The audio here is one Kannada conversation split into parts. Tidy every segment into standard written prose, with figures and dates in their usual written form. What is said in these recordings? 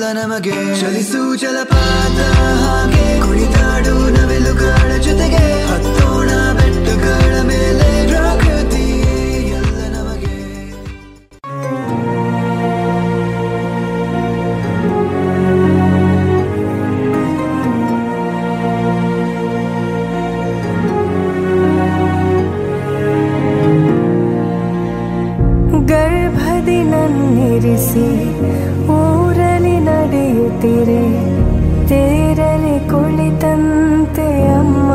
ಎಲ್ಲ ನಮಗೆ ಚಲಿಸು ಜಲಪಾತ ಹಾಗೆ ಕುಣಿದಾಡು ನವಿಲುಗಳ ಜೊತೆಗೆ ಹತ್ತೋಣ ಬೆಟ್ಟಗಳ ಮೇಲೆ ಪ್ರಕೃತಿ ಎಲ್ಲ ನಮಗೆ ಗರ್ಭದಿ ನನ್ನಿರಿಸಿ ಊರಲಿ ನಡೆಯುತ್ತಿರೆ ತೇರಲಿ ಕುಳಿತಂತೆ ಅಮ್ಮ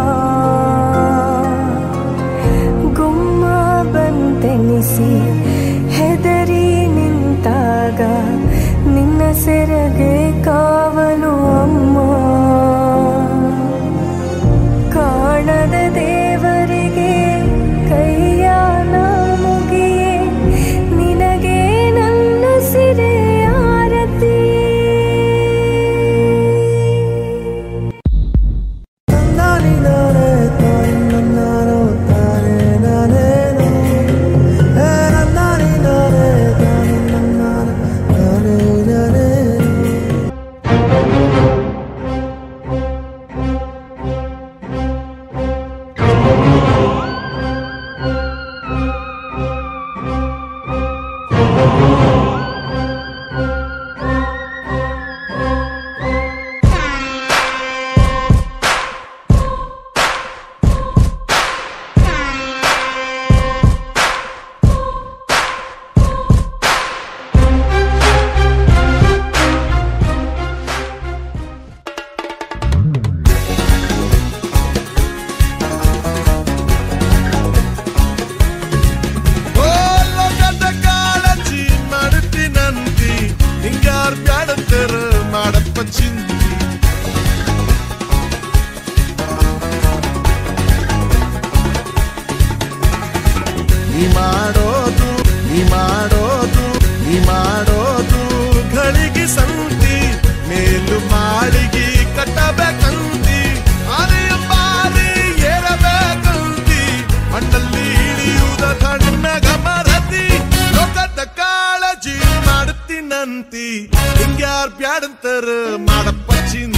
ಗುಮ್ಮ ಬಂತೆನಿಸಿ ಹೆದರಿ ನಿಂತಾಗ ನಿನ್ನ ಸೆರಗೆ ಕಾವಲು ಅಮ್ಮ ಕಾಣದ ದೇವರಿಗೆ ಕೈಯ ಮುಗಿಯೇ ನಿನಗೆ ನನ್ನ ಸಿರೆ ಆರತಿ ನೀ ಮಾಡೋದು ಗಳಿಗೆ ಸಂತಿ ಮೇಲು ಮಾಳಿಗೆ ಕಟ್ಟಬೇಕಂತಿ ಆನೆಯ ಬಾರಿ ಏರಬೇಕಂತಿ ಮಣ್ಣಲ್ಲಿ ಇಳಿಯುವುದ ತಣ್ಣಗ ಮರತಿ ಲೋಕದ ಕಾಳಜಿ ಮಾಡುತ್ತೀನಂತಿ ಹಿಂಗ್ಯಾರ್ ಬ್ಯಾಡಂತರ ಮಾಡಪ್ಪ ಚಿಂತಿ